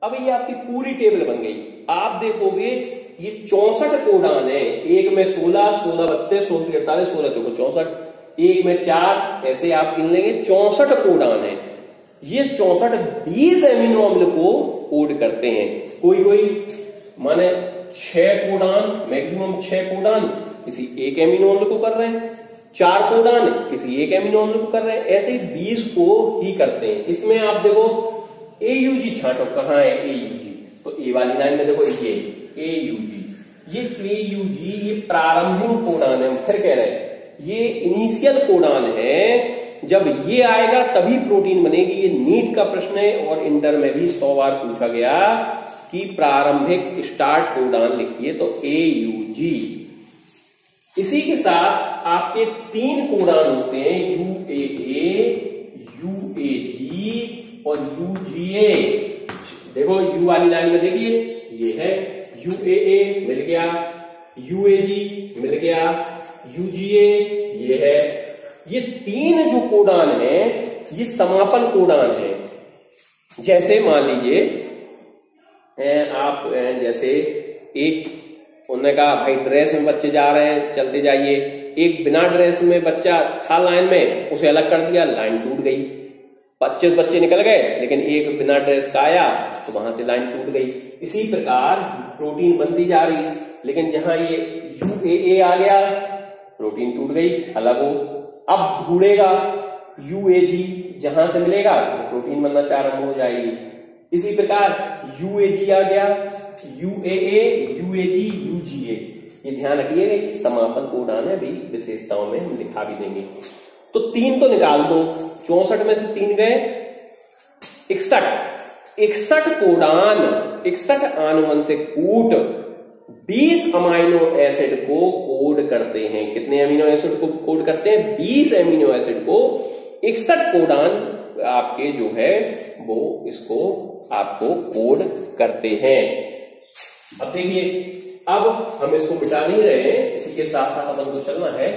अब ये आपकी पूरी टेबल बन गई। आप देखोगे ये 64 कोडान है, एक में 16, 16 32, 16 48, 16 चौको 64, एक में 4, ऐसे आप गिन लेंगे 64 कोडान है। ये 64 20 एमिनो अम्ल को कोड करते हैं। कोई कोई माने 6 कोडान, मैक्सिमम 6 कोडान किसी एक एमिनो अम्ल को कर रहे हैं, 4 कोडान किसी एक एमिनो अम्ल को कर रहे हैं, ऐसे 20 को ही करते हैं। इसमें आप देखो AUG छांटो, कहां है AUG, तो ए वाली लाइन में देखो ये AUG, ये AUG ये प्रारंभिक कोडान है। फिर कह रहे हैं ये इनिशियल कोडान है, जब ये आएगा तभी प्रोटीन बनेगी। ये नीट का प्रश्न है और इंटर में भी 100 बार पूछा गया कि प्रारंभिक स्टार्ट कोडान लिखिए, तो AUG। इसी के साथ आपके 3 कोडान होते हैं, UAA, UAG और UGA। देखो U वाली लाइन में देखिए ये है UAA मिल गया, UAG मिल गया, UGA ये है। ये 3 जो कोडान है ये समापन कोडान है। जैसे मान लीजिए आप जैसे एक उन्होंने कहा भाई ड्रेस में बच्चे जा रहे हैं, चलते जाइए, एक बिना ड्रेस में बच्चा था लाइन में, उसे अलग कर दिया, लाइन टूट गई। 25 बच्चे निकल गए लेकिन एक बिना ड्रेस का आया तो वहां से लाइन टूट गई। इसी प्रकार प्रोटीन बनती जा रही, लेकिन जहां ये UAA आ गया प्रोटीन टूट गई, अलग हो। अब ढूंढेगा UAG, जहां से मिलेगा तो प्रोटीन बनना आरंभ हो जाएगी। इसी प्रकार UAG आ गया, UAA, UAG, UGA। ये ध्यान रखिएगा कि समापन कोडान है, अभी विशेषताओं में हम लिखा भी देंगे। तो 3 तो निकाल दो, 64 में से 3 गए 61 कोडान, 61 आनुवंशिक कूट 20 अमीनो एसिड को कोड करते हैं। कितने अमीनो एसिड को कोड करते हैं? 20 अमीनो एसिड को 61 कोडान आपके जो है वो इसको आपको कोड करते हैं। अब देखिए, अब हम इसको मिटा नहीं रहे हैं, इसी के साथ साथ अपन को चलना है।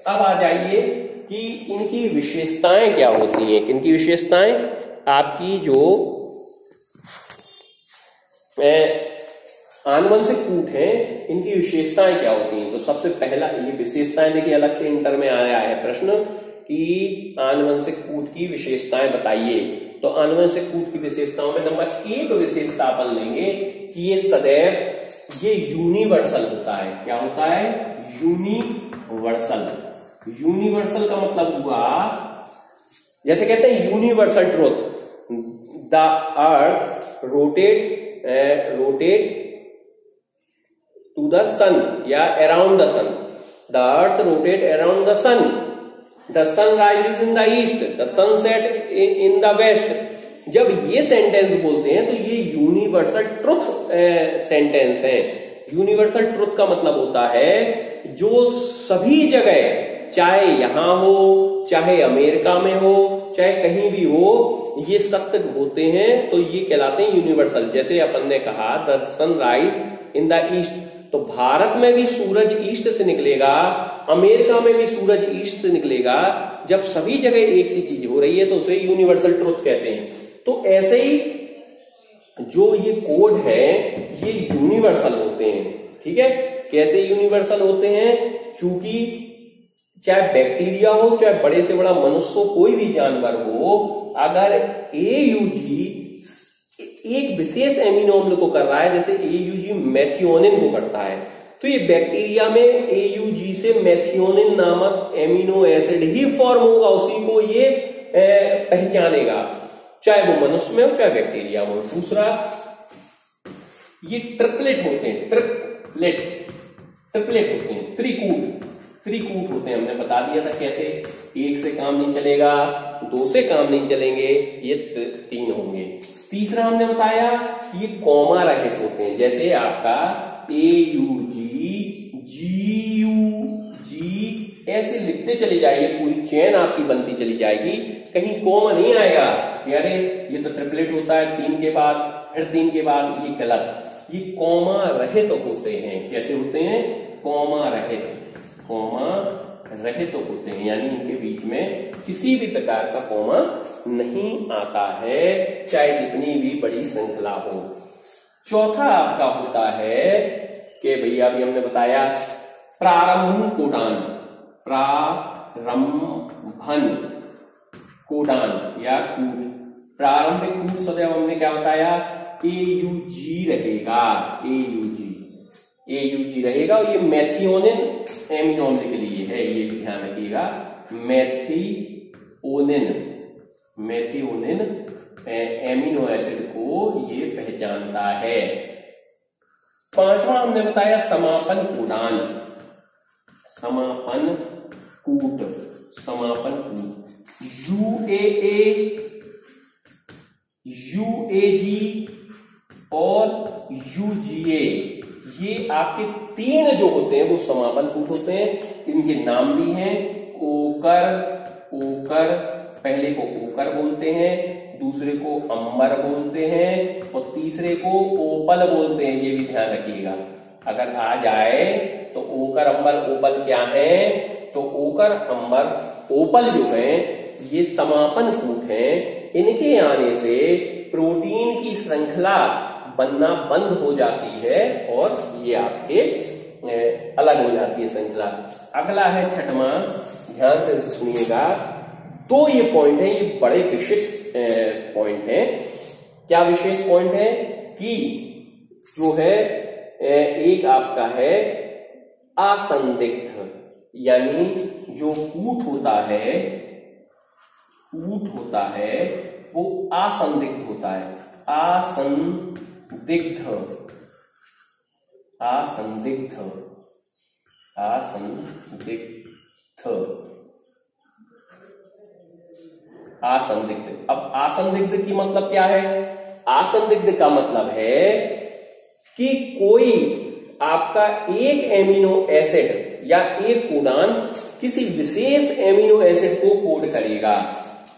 अब आ जाइए कि इनकी विशेषताएं क्या होती हैं। इनकी विशेषताएं आपकी जो आनुवंशिक कूट है, इनकी विशेषताएं क्या होती हैं। तो सबसे पहला ये विशेषताएं देखिए, अलग से इंटर में आया है प्रश्न कि आनुवंशिक कूट की विशेषताएं बताइए। तो आनुवंशिक कूट की विशेषताओं में नंबर 1 विशेषता अपन लेंगे कि ये सदैव ये यूनिवर्सल होता है। क्या होता है? यूनिवर्सल। यूनिवर्सल का मतलब हुआ, जैसे कहते हैं universal truth, the earth rotate to the sun या around the sun, the earth rotate around the sun, the sun rises in the east, the sun set in the west. जब ये sentence बोलते हैं तो ये यूनिवर्सल ट्रुथ सेंटेंस है। Universal truth का मतलब होता है जो सभी जगह, चाहे यहां हो, चाहे अमेरिका में हो, चाहे कहीं भी हो, ये सत्य होते हैं, तो ये कहलाते हैं यूनिवर्सल। जैसे अपन ने कहा the sun rise in the east, तो भारत में भी सूरज ईस्ट से निकलेगा, अमेरिका में भी सूरज ईस्ट से निकलेगा। जब सभी जगह एक सी चीज हो रही है तो उसे यूनिवर्सल ट्रुथ कहते हैं। तो ऐसे ही जो ये कोड है ये यूनिवर्सल होते हैं। ठीक है, कैसे यूनिवर्सल होते हैं? चूंकि चाहे बैक्टीरिया हो, चाहे बड़े से बड़ा मनुष्य हो, कोई भी जानवर हो, अगर AUG एक विशेष एमिनो अम्ल को कर रहा है, जैसे AUG मेथियोनिन को करता है, तो ये बैक्टीरिया में AUG से मेथियोनिन नामक एमिनो एसिड ही फॉर्म होगा, उसी को ये पहचानेगा, चाहे वो मनुष्य में हो चाहे बैक्टीरिया हो। दूसरा, ये ट्रिपलेट होते हैं, ट्रिपलेट होते हैं, त्रिकूट होते हैं। हमने बता दिया था कैसे, 1 से काम नहीं चलेगा, 2 से काम नहीं चलेंगे, ये 3 होंगे। तीसरा हमने बताया ये कॉमा रहित होते हैं, जैसे आपका AUG, GUG, ऐसे लिखते चले जाइए, पूरी चेन आपकी बनती चली जाएगी, कहीं कॉमा नहीं आएगा कि अरे ये तो ट्रिपलेट होता है 3 के बाद, फिर 3 के बाद, ये गलत। ये कॉमा रहित होते हैं। कैसे होते हैं? कॉमा रहित, कॉमा रहित होते हैं, यानी इनके बीच में किसी भी प्रकार का कॉमा नहीं आता है, चाहे जितनी भी बड़ी श्रृंखला हो। चौथा आपका होता है कि भैया अभी हमने बताया प्रारंभन कोडान, प्रारंभन कोडान या कूट। प्रारंभिक कूट सदैव हमने क्या बताया, AUG रहेगा, AUG रहेगा, और ये मैथिओनिन एमिनो अम्ल के लिए है, ये भी ध्यान रखिएगा। मैथिओनिन एमिनो एसिड को ये पहचानता है। पांचवा हमने बताया समापन कोडान, समापन कूट, समापन कूट। UAG और UGA, ये आपके तीन जो होते हैं वो समापन कूट होते हैं। इनके नाम भी हैं ओकर, पहले को ओकर बोलते हैं, दूसरे को अंबर बोलते हैं, और तीसरे को ओपल बोलते हैं। ये भी ध्यान रखिएगा, अगर आ जाए तो ओकर, अंबर, ओपल क्या है, तो ओकर, अंबर, ओपल जो है ये समापन कूट हैं। इनके आने से प्रोटीन की श्रृंखला बनना बंद हो जाती है और ये आपके अलग हो जाती है श्रृंखला। अगला है छठवां, ध्यान से सुनिएगा। तो ये पॉइंट है, ये बड़े विशेष पॉइंट है। क्या विशेष पॉइंट है कि जो है एक आपका है असंदिग्ध, यानी जो कूट होता है वो असंदिग्ध होता है। असंदिग्ध। अब असंदिग्ध की मतलब क्या है? असंदिग्ध का मतलब है कि कोई आपका एक एमिनो एसिड या एक कोडान किसी विशेष एमिनो एसिड को कोड करेगा।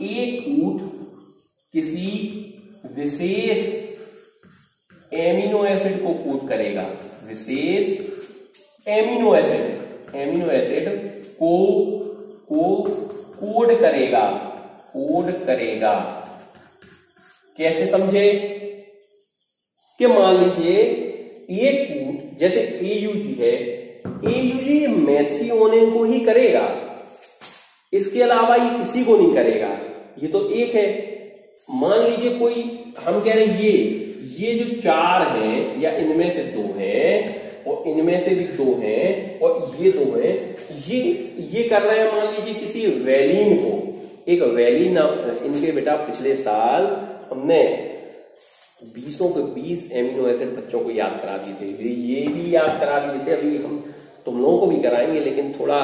एक कूट किसी विशेष एमिनो एसिड को कोड करेगा, विशेष एमिनो एसिड को कोड करेगा। कैसे समझे? कि मान लीजिए एक कूट जैसे AUG है, AUG मैथिओनिन को ही करेगा, इसके अलावा ये किसी को नहीं करेगा। ये तो एक है। मान लीजिए कोई, हम कह रहे हैं ये जो चार हैं या इनमें से दो हैं और इनमें से भी दो हैं और ये दो हैं, ये कर रहे हैं मान लीजिए किसी वैलिन को। एक वैलिन, इनके बेटा पिछले साल हमने 20 के 20 एमिनो एसिड बच्चों को याद करा दिए थे, ये भी याद करा दिए थे। अभी हम तुम लोगों को भी कराएंगे, लेकिन थोड़ा